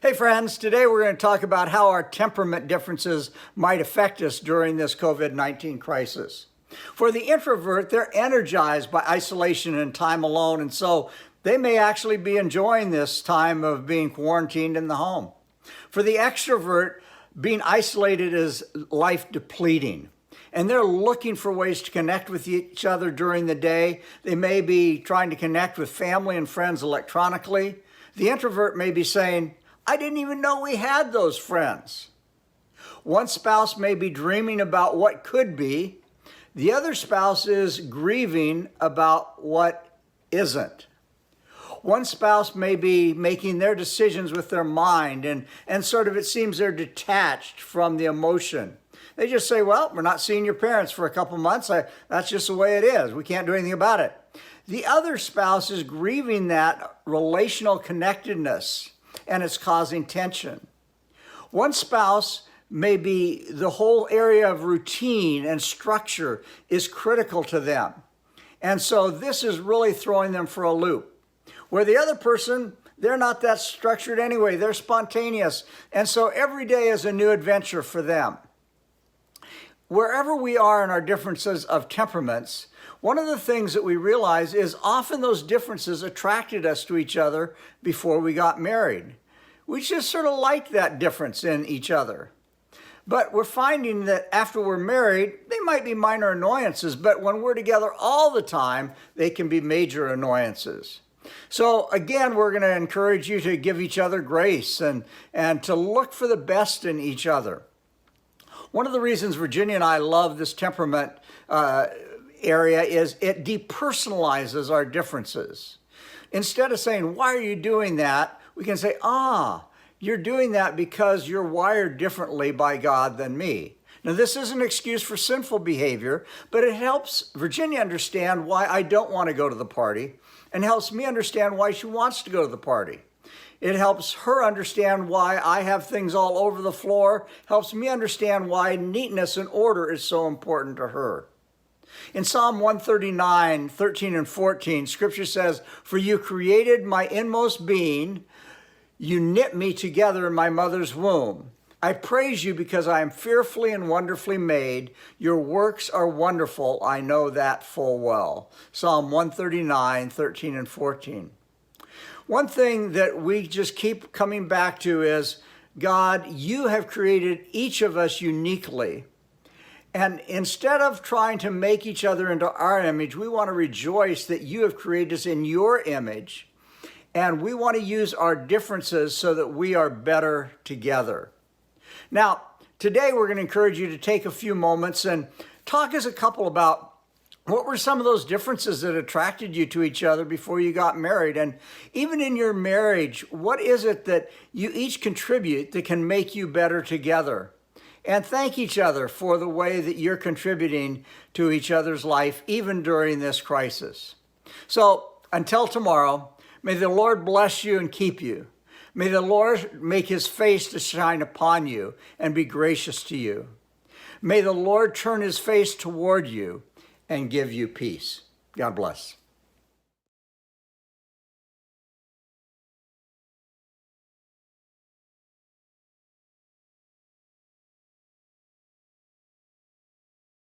Hey friends, today we're going to talk about how our temperament differences might affect us during this COVID-19 crisis. For the introvert, they're energized by isolation and time alone, and so they may actually be enjoying this time of being quarantined in the home. For the extrovert, being isolated is life depleting, and they're looking for ways to connect with each other during the day. They may be trying to connect with family and friends electronically. The introvert may be saying, I didn't even know we had those friends. One spouse may be dreaming about what could be. The other spouse is grieving about what isn't. One spouse may be making their decisions with their mind and sort of it seems they're detached from the emotion. They just say, well, we're not seeing your parents for a couple months. That's just the way it is. We can't do anything about it. The other spouse is grieving that relational connectedness, and it's causing tension. One spouse may be the whole area of routine and structure is critical to them. And so this is really throwing them for a loop. Where the other person, they're not that structured anyway. They're spontaneous. And so every day is a new adventure for them. Wherever we are in our differences of temperaments, one of the things that we realize is often those differences attracted us to each other before we got married. We just sort of like that difference in each other. But we're finding that after we're married, they might be minor annoyances, but when we're together all the time, they can be major annoyances. So again, we're going to encourage you to give each other grace and to look for the best in each other. One of the reasons Virginia and I love this temperament area is it depersonalizes our differences. Instead of saying, why are you doing that? We can say, you're doing that because you're wired differently by God than me. Now, this is an excuse for sinful behavior, but it helps Virginia understand why I don't want to go to the party and helps me understand why she wants to go to the party. It helps her understand why I have things all over the floor, helps me understand why neatness and order is so important to her. In Psalm 139, 13 and 14, Scripture says, for you created my inmost being, you knit me together in my mother's womb. I praise you because I am fearfully and wonderfully made. Your works are wonderful. I know that full well. Psalm 139, 13 and 14. One thing that we just keep coming back to is, God, you have created each of us uniquely. And instead of trying to make each other into our image, we want to rejoice that you have created us in your image. And we want to use our differences so that we are better together. Now, today we're going to encourage you to take a few moments and talk as a couple about what were some of those differences that attracted you to each other before you got married? And even in your marriage, what is it that you each contribute that can make you better together? And thank each other for the way that you're contributing to each other's life, even during this crisis. So until tomorrow, may the Lord bless you and keep you. May the Lord make his face to shine upon you and be gracious to you. May the Lord turn his face toward you and give you peace. God bless.